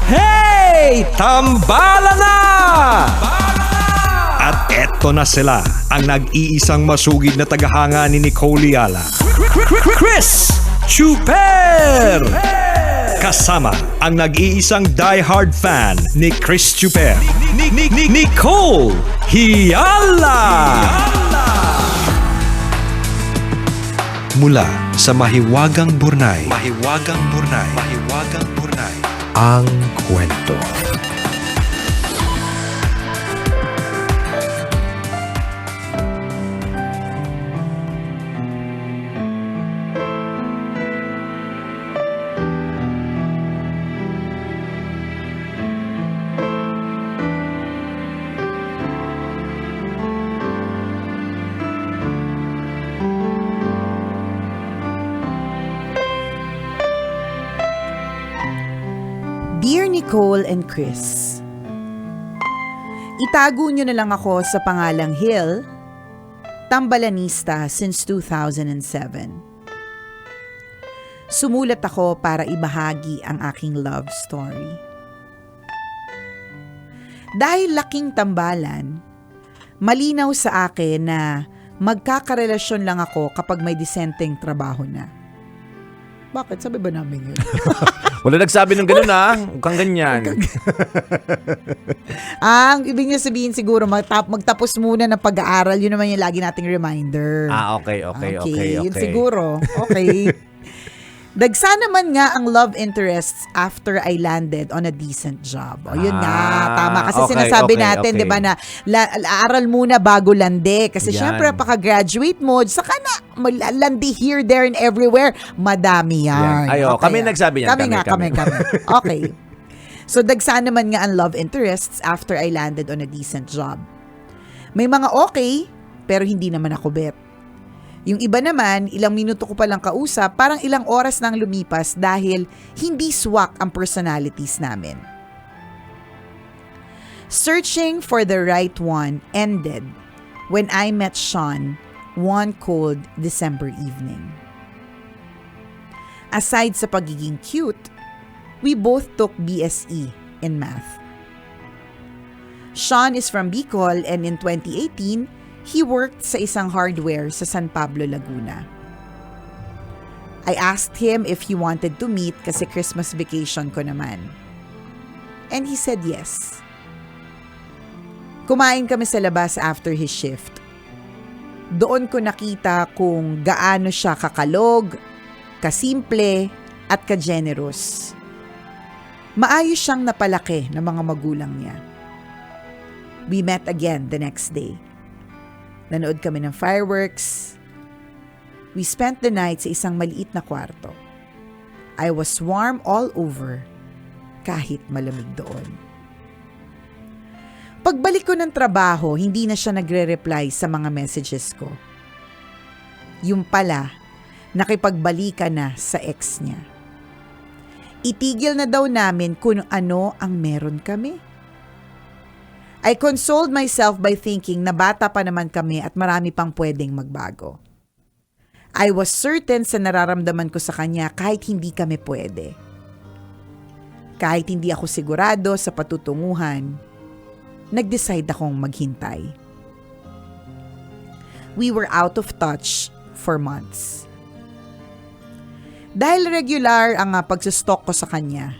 Hey! Tambala na! At eto na sila, ang nag-iisang masugid na tagahanga ni Nicole Yala. Chris Chuper! Kasama ang nag-iisang die-hard fan ni Chris Chuper, Nicole Yala! Mula sa Mahiwagang Burnay, ang kwento. Dear Nicole and Chris, itago nyo na lang ako sa pangalang Hill, tambalanista since 2007. Sumulat ako para ibahagi ang aking love story. Dahil laking tambalan, malinaw sa akin na magkakarelasyon lang ako kapag may disenteng trabaho na. Bakit? Sabi ba namin yun? Wala nagsabi ng gano'n Huwag kang ganyan. Ang ibig niya sabihin siguro, magtapos muna ng pag-aaral. Yun naman yung lagi nating reminder. Okay. Yun siguro. Okay. Dagsa naman nga ang love interests after I landed on a decent job. O yun nga, tama. Kasi sinasabi natin, di ba, na aaral muna bago landi. Kasi syempre, paka-graduate mo, saka na landi here, there, and everywhere. Madami yan. Ayo, kami nagsabi yan. Kami. Okay. So, dagsa naman nga ang love interests after I landed on a decent job. May mga okay, pero hindi naman ako bet. Yung iba naman, ilang minuto ko palang kausap, parang ilang oras nang lumipas dahil hindi swak ang personalities namin. Searching for the right one ended when I met Sean one cold December evening. Aside sa pagiging cute, we both took BSE in math. Sean is from Bicol and in 2018, he worked sa isang hardware sa San Pablo, Laguna. I asked him if he wanted to meet kasi Christmas vacation ko naman. And he said yes. Kumain kami sa labas after his shift. Doon ko nakita kung gaano siya kakalog, kasimple, at ka-generous. Maayos siyang napalaki ng mga magulang niya. We met again the next day. Nanood kami ng fireworks. We spent the night sa isang maliit na kwarto. I was warm all over, kahit malamig doon. Pagbalik ko ng trabaho, hindi na siya nagre-reply sa mga messages ko. Yung pala, nakipagbalikan na sa ex niya. Itigil na daw namin kung ano ang meron kami. I consoled myself by thinking na bata pa naman kami at marami pang pwedeng magbago. I was certain sa nararamdaman ko sa kanya kahit hindi kami pwede. Kahit hindi ako sigurado sa patutunguhan, nag-decide akong maghintay. We were out of touch for months. Dahil regular ang pagsustalk ko sa kanya,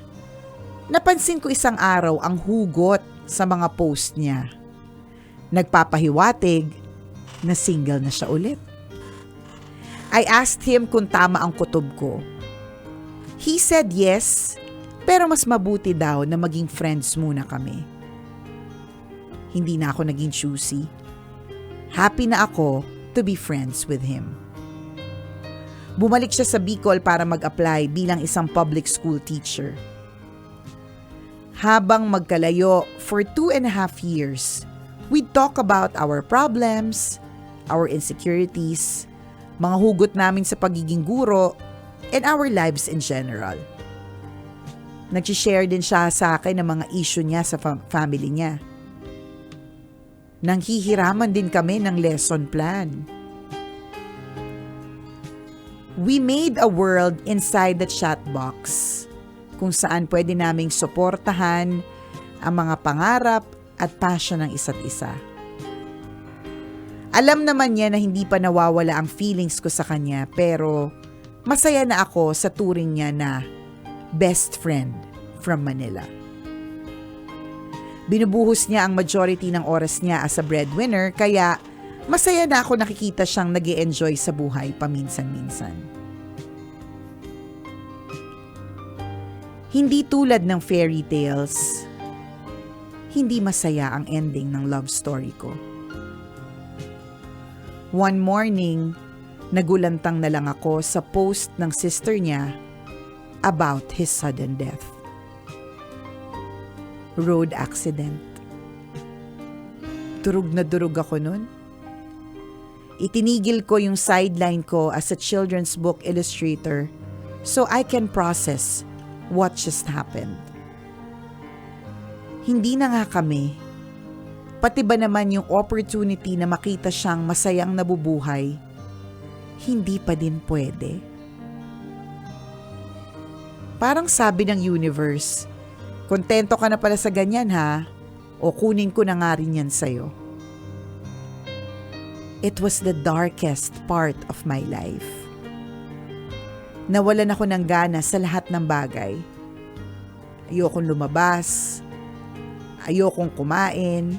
napansin ko isang araw ang hugot sa mga post niya. Nagpapahiwatig na single na siya ulit. I asked him kung tama ang kutob ko. He said yes, pero mas mabuti daw na maging friends muna kami. Hindi na ako naging choosy. Happy na ako to be friends with him. Bumalik siya sa Bicol para mag-apply bilang isang public school teacher. Habang magkalayo for 2.5 years, we'd talk about our problems, our insecurities, mga hugot namin sa pagiging guro, and our lives in general. Nag-share din siya sa akin ng mga issue niya sa family niya. Nanghihiraman din kami ng lesson plan. We made a world inside the chat box kung saan pwede naming suportahan ang mga pangarap at passion ng isa't isa. Alam naman niya na hindi pa nawawala ang feelings ko sa kanya, pero masaya na ako sa turing niya na best friend from Manila. Binubuhos niya ang majority ng oras niya as a breadwinner, kaya masaya na ako nakikita siyang nag-e-enjoy sa buhay paminsan-minsan. Hindi tulad ng fairy tales, hindi masaya ang ending ng love story ko. One morning, nagulantang na lang ako sa post ng sister niya about his sudden death. Road accident. Durog na durog ako nun. Itinigil ko yung sideline ko as a children's book illustrator so I can process what just happened. Hindi na nga kami. Pati ba naman yung opportunity na makita siyang masayang nabubuhay, hindi pa din pwede. Parang sabi ng universe, kontento ka na pala sa ganyan ha, o kunin ko na nga rin yan sa'yo. It was the darkest part of my life. Nawalan ako ng gana sa lahat ng bagay. Ayokong lumabas, ayokong kumain.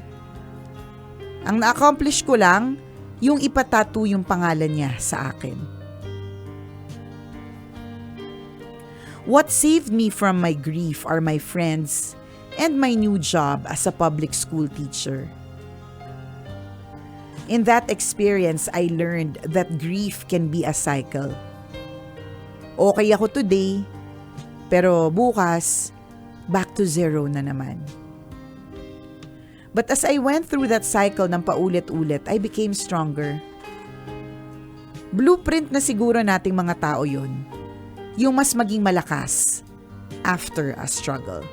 Ang na-accomplish ko lang, yung ipatattoo yung pangalan niya sa akin. What saved me from my grief are my friends and my new job as a public school teacher. In that experience, I learned that grief can be a cycle. Okay ako today, pero bukas, back to zero na naman. But as I went through that cycle ng paulit-ulit, I became stronger. Blueprint na siguro nating mga tao yun. Yung mas maging malakas after a struggle.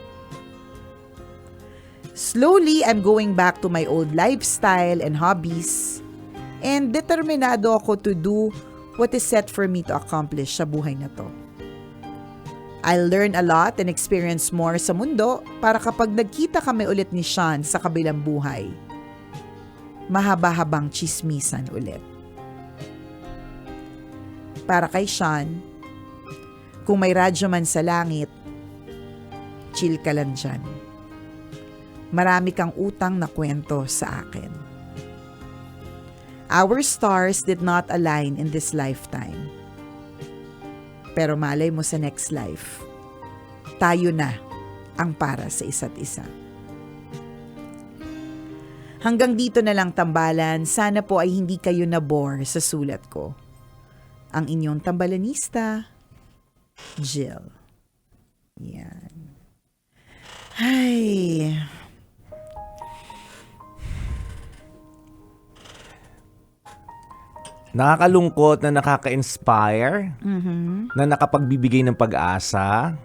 Slowly, I'm going back to my old lifestyle and hobbies. And determinado ako to do what is set for me to accomplish sa buhay na to. I'll learn a lot and experience more sa mundo para kapag nagkita kami ulit ni Sean sa kabilang buhay, mahaba-habang chismisan ulit. Para kay Sean, kung may radyo man sa langit, chill ka lang dyan. Marami kang utang na kwento sa akin. Our stars did not align in this lifetime. Pero malay mo sa next life, tayo na ang para sa isa't isa. Hanggang dito na lang tambalan, sana po ay hindi kayo na-bore sa sulat ko. Ang inyong tambalanista, Jill. Yan. Ay. Nakakalungkot na nakaka-inspire, na nakapagbibigay ng pag-asa.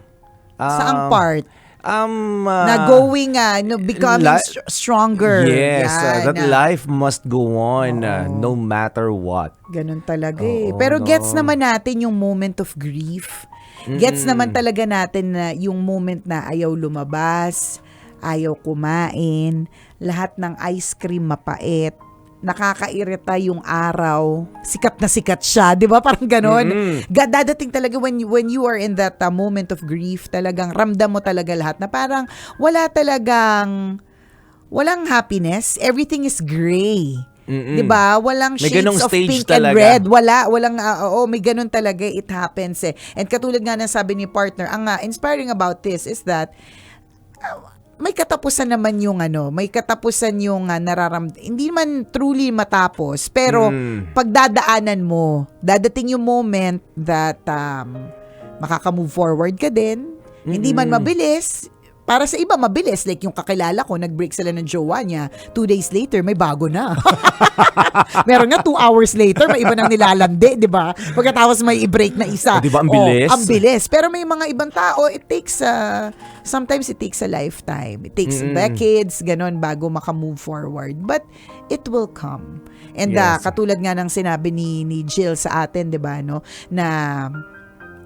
Saang part? Na going, becoming stronger. Yes, Yan, that life must go on no matter what. Ganun talaga eh. Pero gets naman natin yung moment of grief. Gets naman talaga natin na yung moment na ayaw lumabas, ayaw kumain, lahat ng ice cream mapait, nakakairita yung araw, sikat na sikat siya, di ba? Parang ganon. Dadating talaga when you are in that moment of grief, talagang ramdam mo talaga lahat na parang walang happiness, everything is gray. 'Di ba? Walang shades of pink and red. Walang may ganun talaga, it happens eh. And katulad nga ng sabi ni partner, ang inspiring about this is that may katapusan naman yung may katapusan yung hindi man truly matapos, pero pagdadaanan mo, dadating yung moment that makaka-move forward ka din. Hindi man mabilis. Para sa iba, mabilis. Like yung kakilala ko, nag-break sila ng jowa niya. 2 days later, may bago na. Meron nga 2 hours later, may iba nang nilalandi, di ba? Pagkatapos may i-break na isa. Di ba, ang bilis? Ang bilis. Pero may mga ibang tao, sometimes it takes a lifetime. It takes decades, ganon, bago maka-move forward. But it will come. And Yes. katulad nga ng sinabi ni Jill sa atin, di ba, no? Na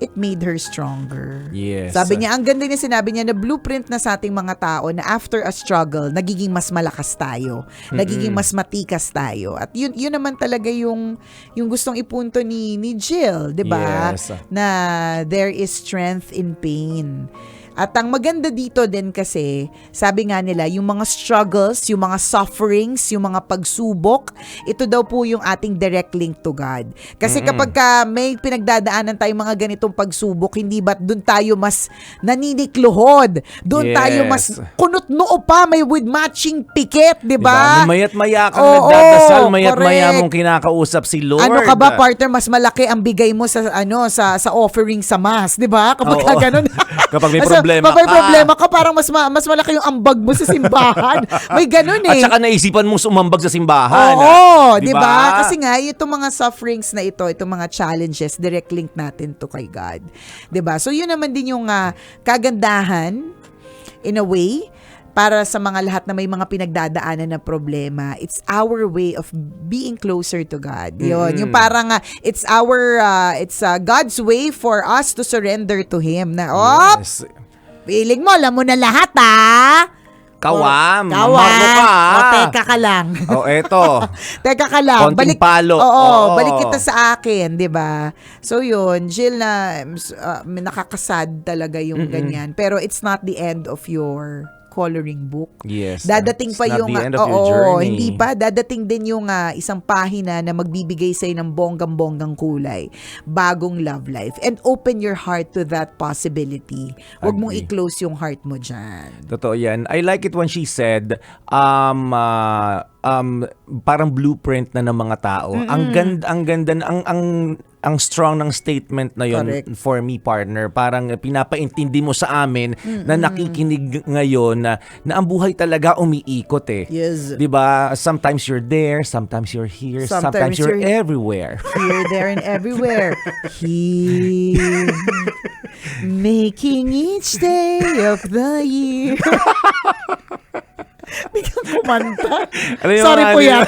it made her stronger. Yes. Sabi niya, ang ganda niya, sinabi niya na blueprint na sa ating mga tao na after a struggle, nagiging mas malakas tayo. Nagiging mas matikas tayo. At yun naman talaga yung gustong ipunto ni Jill, 'di ba? Yes. Na there is strength in pain. At ang maganda dito din kasi, sabi nga nila, yung mga struggles, yung mga sufferings, yung mga pagsubok, ito daw po yung ating direct link to God. Kasi kapag may pinagdadaanan tayong mga ganitong pagsubok, hindi ba't doon tayo mas naninikluhod? Doon tayo mas kunot noo pa, may with matching pikit, di ba? Mayat-maya ka Oo, nagdadasal, mayat-maya correct. mong kinakausap si Lord. Ano ka ba, partner, mas malaki ang bigay mo sa offering sa mass, di ba? Kapag Oo. ganun. Kapag may Kapag problema may ka. problema ka, parang mas malaki yung ambag mo sa simbahan. May ganun At eh. saka naisipan mong sumambag sa simbahan. Oo, Di di ba? ba? Kasi nga, itong mga sufferings na ito, itong mga challenges, direct link natin to kay God. Di ba? So, yun naman din yung kagandahan, in a way, para sa mga lahat na may mga pinagdadaanan na problema, it's our way of being closer to God. Yun, yung parang it's God's way for us to surrender to Him. Na, Yes. feeling mo, alam mo na lahat, ah! Kawam, Kawam. mamaro ka. O, teka ka lang. Eto. Teka ka lang. Konting palo. Oo, Oo. balik kita sa akin, 'di ba? So 'yun, Jill, na nakakasad talaga yung ganyan. Pero it's not the end of your coloring book. Yes. Dadating It's pa not yung the end of your journey. hindi pa dadating din yung isang pahina na magbibigay sa'yo ng bonggang-bonggang kulay, bagong love life, and open your heart to that possibility. Huwag mong Agree. i-close yung heart mo diyan. Totoo yan. I like it when she said, parang blueprint na ng mga tao. Ang ganda, ang strong ng statement na yon. Correct. For me, partner. Parang pinapaintindi mo sa amin na nakikinig ngayon na ang buhay talaga umiikot eh. Yes. 'Di ba? Sometimes you're there, sometimes you're here, sometimes you're everywhere. Here, there, and everywhere. Here, making each day of the year. Hindi ka kumanta. Alam mo yung Sorry mga po ano yan.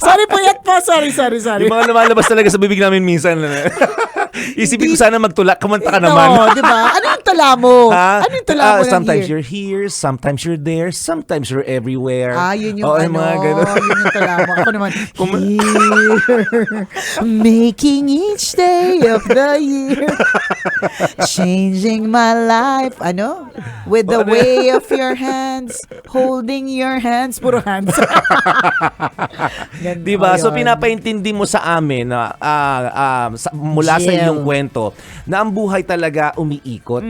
Sorry po yan po. Sorry. Yung mga lumalabas talaga sa bibig namin minsan. Isipin ko sana magtula, kumanta ka naman. Oo, di ba? Ano yung tula mo? Ha? Ano yung tula mo ng Sometimes here? you're here, sometimes you're there, sometimes you're everywhere. Yun yung Oo, mga ganun. yun yung tula mo. Ako naman, here, making each day of the year, changing my life, with the way of your hands, holding your hands, puro hands. Ganda Diba? So yun. pinapaintindi mo sa amin na mula sa Jill. iyong kwento na ang buhay talaga umiikot.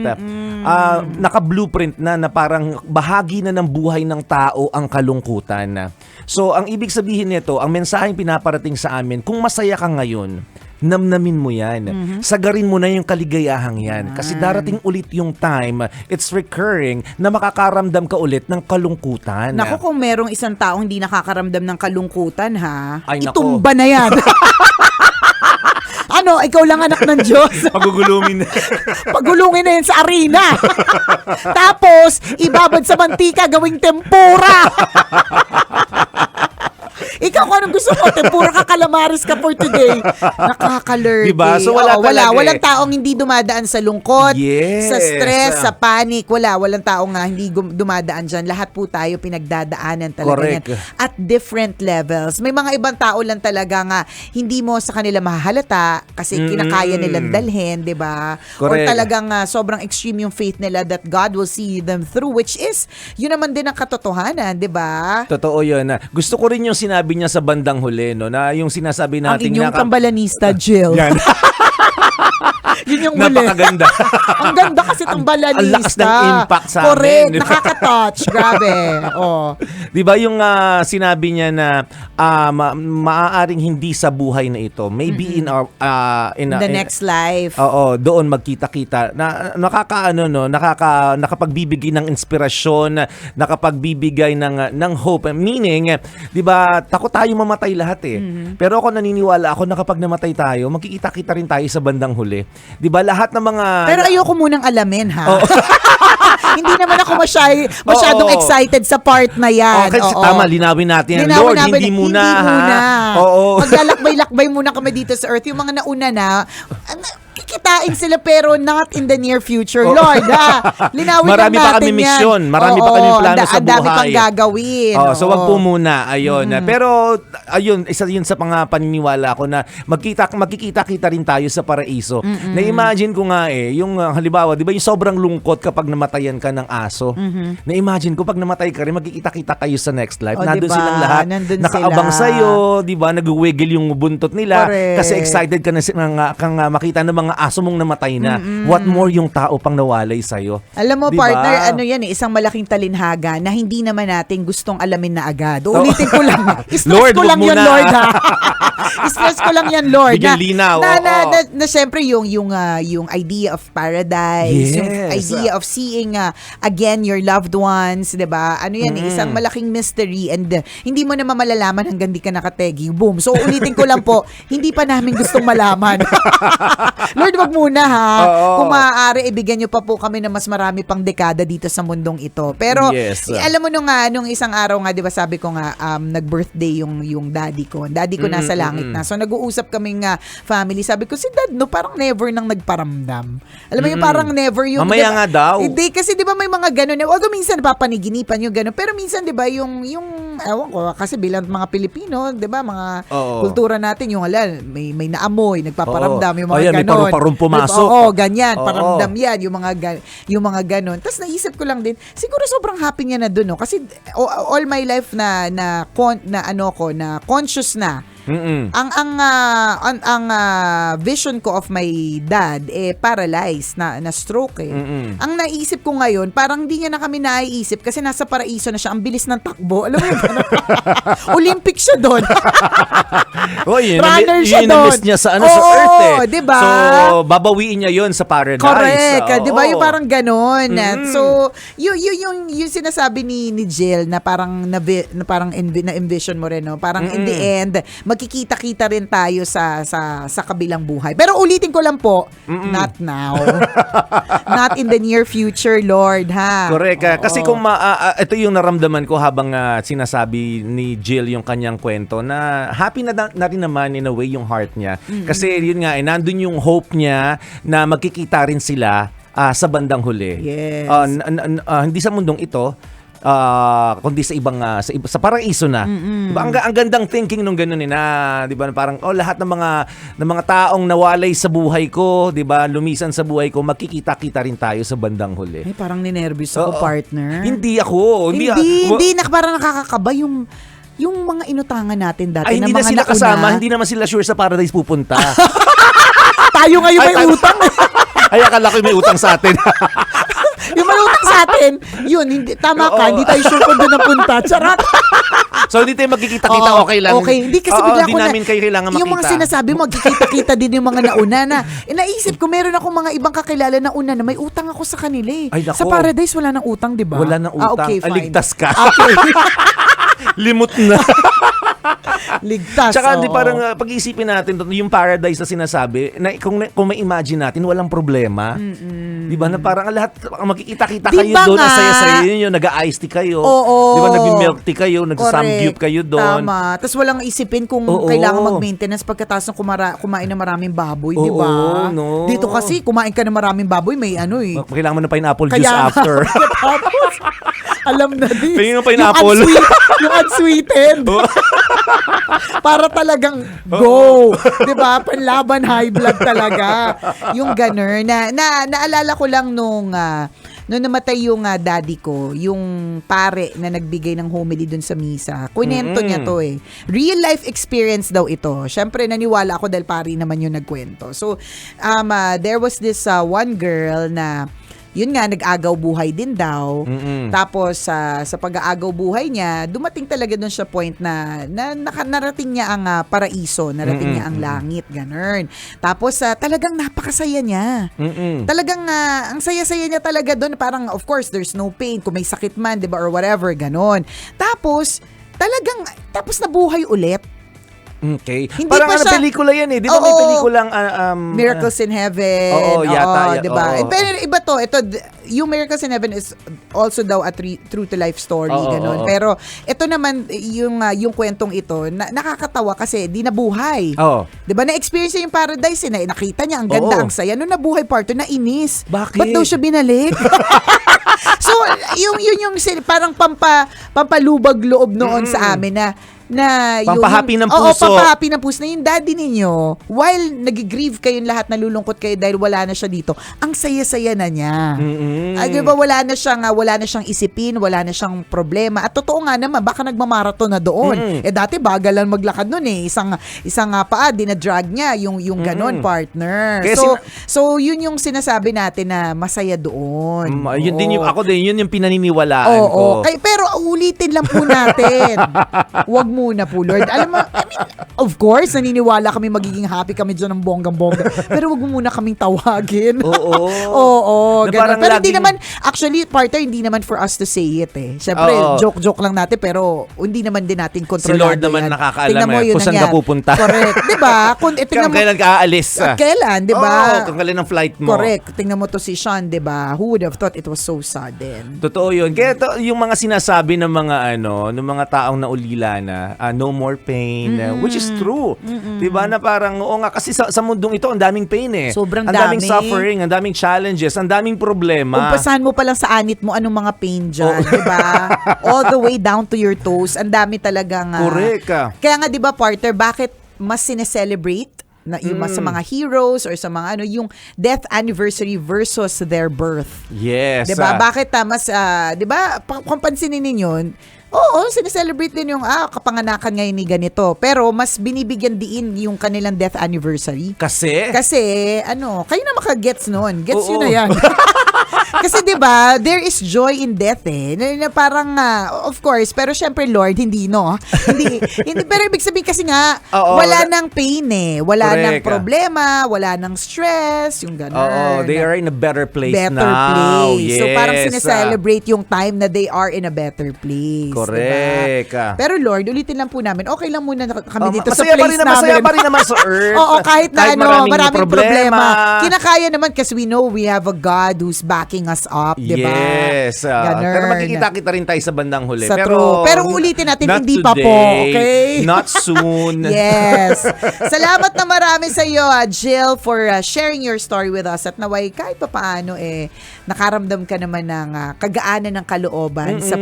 Naka-blueprint na parang bahagi na ng buhay ng tao ang kalungkutan. So ang ibig sabihin nito, ang mensaheng pinaparating sa amin, kung masaya ka ngayon, namnamin mo yan. Sagarin mo na yung kaligayahang yan. Kasi darating ulit yung time, it's recurring, na makakaramdam ka ulit ng kalungkutan. Naku, kung merong isang taong hindi nakakaramdam ng kalungkutan, ha? Ay, naku. Itumba na yan. Ikaw lang anak ng Diyos. Pagugulumin. Pagulungin na yan sa arena. Tapos, ibabad sa mantika, gawing tempura. Ikaw kung anong gusto mo, tempura ka, calamares ka for today. Nakaka-lurdy. Diba? So, wala talaga Walang taong hindi dumadaan sa lungkot, Yes. sa stress, sa panic. Walang taong hindi dumadaan dyan. Lahat po tayo pinagdadaanan talaga Correct. yan. At different levels. May mga ibang tao lang talaga nga, hindi mo sa kanila mahahalata kasi kinakaya nilang dalhin, di ba? Or Correct. talagang sobrang extreme yung faith nila that God will see them through, which is, yun naman din ang katotohanan, di ba? Totoo yun. Gusto ko rin yung sinabi niya sa bandang huli, no, na yung sinasabi Ang natin inyong tambalanista, Jill. Yan. Yun yung huli. Napakaganda. Ang ganda kasi tambalanista. Ang lakas ng impact sa Correct. amin. Nakaka-touch. Grabe. Oh. Di ba yung sinabi niya na maaaring hindi sa buhay na ito, maybe in our The next life. Oo, doon magkita-kita na nakapagbibigay ng inspirasyon, nakapagbibigay ng hope. Meaning, 'di ba, takot tayo mamatay lahat eh. Pero ako naniniwala ako na kapag namatay tayo, magkikita-kita rin tayo sa bandang huli. 'Di ba? Lahat ng mga Pero ayoko munang alamin, ha? Oo. Hindi naman ako masyadong Oo. excited sa part na yan. Kasi Oo. tama, linawin natin yan. Linawin Lord, namin, hindi muna. Hindi muna. Ha? Oo. Maglalakbay-lakbay muna kami dito sa earth. Yung mga nauna na, kikitain sila pero not in the near future, Lord, ha? Linawin Marami lang pa natin kami yan. mission. Marami pa kaming plano sa Ang dami buhay. pang gagawin. So wag po Oo. muna, ayun. Pero ayun, isa yun sa mga paniniwala ko na magkikita-kita rin tayo sa paraiso. Na-imagine ko nga yung halimbawa, 'di ba yung sobrang lungkot kapag namatayan ka ng aso. Na-imagine ko pag namatay ka rin, magkikita-kita kayo sa next life. O, Nandun diba? silang lahat. Nandun Nakaabang sila. sa'yo, 'di ba? Nag-wiggle yung buntot nila Correct. kasi excited ka na kang makita ng mga aso mong namatay na. What more yung tao pang nawalay sa'yo. Alam mo, Diba? partner, ano yan isang malaking talinhaga na hindi naman natin gustong alamin na agad. Ulitin ko lang. Stress Lord, ko lang wag yan, muna. Lord, ha? Stress ko lang yan, Lord. Bigyan linaw, Na syempre, yung idea of paradise, yung Yes. idea of seeing again your loved ones, di ba? Ano yan, isang malaking mystery and hindi mo naman malalaman hanggang di ka nakategi. Boom. So, ulitin ko lang po, hindi pa namin gustong malaman. Lord, wag muna, ha? Oo. Kung maaari, ibigyan nyo pa po kami na mas marami pang dekada dito sa mundong ito. Pero, Yes. alam mo nung isang araw nga, di ba sabi ko nga, nag-birthday yung daddy ko. Daddy ko nasa langit na. So, nag-uusap kaming family. Sabi ko, si dad, no, parang never nang nagparamdam. Alam mo yung parang never yung... Mamaya diba, nga daw. Hindi, kasi di ba may mga ganun. Although minsan napapaniginipan yung ganun. Pero minsan, di ba, yung ewan ko, kasi bilang mga Pilipino, di ba, mga Oo. kultura natin, yung may naamoy, nagpaparamdam, yung mga Ayan, may ganun. paru-parong pumasok. Oo, ganyan, Oo. paramdam yan, yung mga ganun. Tapos naisip ko lang din, siguro sobrang happy niya na dun, no? Kasi all my life na conscious na. Ang vision ko of my dad paralyzed na stroke Ang naisip ko ngayon, parang hindi niya na kami naiisip kasi nasa paraiso na siya. Ang bilis ng takbo. Alam mo yun? Olympic siya doon. Runner siya yun doon. na-miss niya sa Oo, Earth diba? So, babawiin niya yun sa paradise. Correct. Di ba? Yung parang ganon. Mm. So, yung sinasabi ni Jill na parang na-envision mo rin, no? Parang in the end, magkikita-kita rin tayo sa kabilang buhay. Pero ulitin ko lang po, not now. Not in the near future, Lord, ha? Correct. Oo. Kasi kung ito yung naramdaman ko habang sinasabi ni Jill yung kanyang kwento na happy na rin naman in a way yung heart niya. Kasi yun nga, nandun yung hope niya na magkikita rin sila sa bandang huli. Yes. Hindi sa mundong ito, kundi sa ibang sa paraiso na. Diba? Ang gandang thinking nung ganoon na, 'di ba? Parang lahat ng mga taong nawalay sa buhay ko, 'di ba? Lumisan sa buhay ko, magkikita-kita rin tayo sa bandang huli. Ay, parang ninervous ako, partner. Hindi ako. Hindi parang nakakakaba yung mga inutangan natin dati Ay, na hindi mga na sila nauna. kasama, hindi naman sila sure sa paradise pupunta. Tayo ngayon may utang. Ay, akala ko may utang sa atin. Yung may utang sa atin, yun, hindi, tama ka, Oo. hindi tayo sure kung doon napunta. Charot. So, hindi tayo magkikita-kita, Oo, okay lang. Okay, hindi kasi Oo, bigla hindi ko na, namin kayo kailangan makita. yung mga sinasabi mo, magkikita-kita din yung mga nauna na. Naisip ko, meron akong mga ibang kakilala na una na may utang ako sa kanila eh. Ay, nako. Sa Paradise, wala nang utang, di ba? Wala nang utang. Okay, fine. Ligtas ka. Okay. Limot na. Ligtas. Tsaka di oo. parang pag-iisipin natin yung paradise na sinasabi, na kung may imagine natin, walang problema. Di ba? Na parang lahat, makikita-kita Di kayo ba doon, nga? ang saya-saya yun, nag-a-iced tea kayo. Oo. Di ba? Nag-milk tea kayo, nag-samgyup Correct. kayo doon. Tama. Tapos walang isipin kung Oo. kailangan mag-maintenance pagkatapos ng kumain ng maraming baboy, di ba? Oo, no. Dito kasi, kumain ka ng maraming baboy, may ano eh. Kailangan mo ng pineapple juice Kaya after. Tapos, alam na din. Pingin ng pineapple. Yung unsweetened. Para talagang go. 'Di ba? Panlaban high blood talaga. Yung ganun naalala ko lang nung namatay yung daddy ko, yung pare na nagbigay ng homily dun sa misa. Kwento niya to eh. Real life experience daw ito. Syempre naniwala ako dahil pare naman yung nagkwento. So there was this one girl na yun nga, nag-agaw buhay din daw. Tapos, sa pag-aagaw buhay niya, dumating talaga dun sa point na narating niya ang paraiso, narating niya ang langit, ganun. Tapos, talagang napakasaya niya. Talagang, ang saya-saya niya talaga dun. Parang, of course, there's no pain. Kung may sakit man, di ba, or whatever, ganun. Tapos nabuhay ulit. Okay. Hindi Parang pa ano, siya- pelikula yan eh. Di ba may Oo. pelikulang... Miracles in Heaven. Oo, yata. Oo, diba? Oo. Pero iba to. Yung Miracles in Heaven is also daw a true to life story. Oo, Ganon. oo. Pero ito naman, yung kwentong ito, nakakatawa kasi di nabuhay. Oo. Diba? Na-experience niya yung paradise. Nakita niya, ang ganda, Oo. ang saya. Nung nabuhay partner, nainis. Bakit? Ba't daw siya binalik? So, yung parang pampalubag loob noon sa amin na Pampahappy ng Oo, puso. pampahappy ng puso na yung daddy ninyo, while nag-grieve kayong lahat, nalulungkot kayo dahil wala na siya dito, ang saya-saya na niya. Di ba, wala na siyang isipin, wala na siyang problema. At totoo nga naman, baka nagmamarathon na doon. Dati bagal lang maglakad noon eh. Isang paa, dinadrag niya yung ganon, partner. Kaya So, yun yung sinasabi natin na masaya doon. Yun din yung, Oo. ako din, yun yung pinaniniwalaan Oo. ko. Pero ulitin lang po natin. Huwag muna po, Lord. Alam mo, I mean, of course, naniniwala kami magiging happy kami dyan ng bonggang-bongga. Pero huwag mo muna kaming tawagin. Oo. Oo, Na ganun. parang Pero hindi laging- naman, actually, partner, hindi naman for us to say it eh. Siyempre, Oo. joke-joke lang natin, pero hindi naman din natin kontrolado Si Lord naman yan. nakakaalam Tingnan mo, eh, yun kung saan na ka yan. pupunta. Correct. Diba? Tingnan mo, Kailan ka aalis? kailan, diba? Oo, kung kailan ang flight mo. Correct. Tingnan mo to si Sean, diba? Who would have thought it was so sudden? Totoo yun. Kaya yung mga sinasabi ng mga ng mga taong naulila na no more pain, which is true. 'Di ba? Na parang oo nga kasi sa mundong ito ang daming pain eh. Sobrang ang daming dami. suffering, ang daming challenges, ang daming problema. Umpasahan mo pa lang sa anit mo anong mga pain dyan, di ba? All the way down to your toes. Ang dami talagang... Correct. Kaya nga, di ba, partner, bakit mas sineselebrate na yung sa mga heroes or sa mga yung death anniversary versus their birth? Yes. 'Di ba? Bakit mas 'di ba? Kung pansinin ninyo, oo, sineselebrate din yung kapanganakan ngayon ni ganito. Pero mas binibigyan din yung kanilang death anniversary. Kasi Kayo na makagets noon. Gets Oo. yun na yan. Kasi 'di ba, there is joy in death eh. Na parang of course, pero syempre Lord, hindi no. hindi pero ibig sabihin kasi nga Oo. wala nang pain eh. Wala Correct. nang problema, wala nang stress, yung ganun. they are in a better place better now. place. So Yes. parang sineselebrate yung time na they are in a better place. Correct. Diba? Pero Lord, ulitin lang po namin, okay lang muna kami dito sa Masaya place namin. Masaya pa rin naman sa earth. Oo, kahit na maraming problema. Kinakaya Kinakaya naman kasi we know we have a God who's backing us up, di ba? Yes. Ganun. Pero makikita-kita rin tayo sa bandang huli. Sa true. Pero ulitin natin, not hindi pa po, today, okay? Not soon. Yes. Salamat na marami sa iyo, Jill, for sharing your story with us. At naway, kahit pa paano, nakaramdam ka naman ng kagaanan ng kalooban sa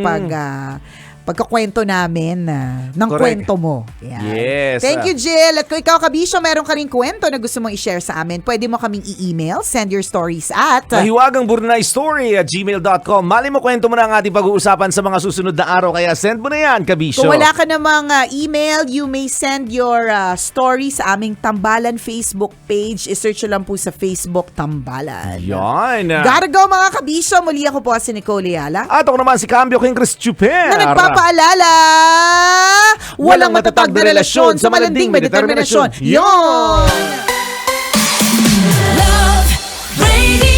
pagkakwento namin ng Correct. kwento mo. Yan. Yes. Thank you, Jill. At kung ikaw, Kabisyo, meron ka rin kwento na gusto mong i-share sa amin, pwede mo kaming i-email, send your stories at... Mahiwagang Burnay Story at gmail.com. Mali mo kwento mo na ang ating pag-uusapan sa mga susunod na araw. Kaya send mo na yan, Kabisyo. Kung wala ka namang email, you may send your story sa aming Tambalan Facebook page. I-search lang po sa Facebook Tambalan. Yan. Gotta go, mga Kabisyo. Muli ako po si Nicole Ayala. At ako naman si Cambio King Chris Chuper. Na nagpapaalala, walang matatag na relasyon sa malanding may determinasyon. Yon! Love Radio.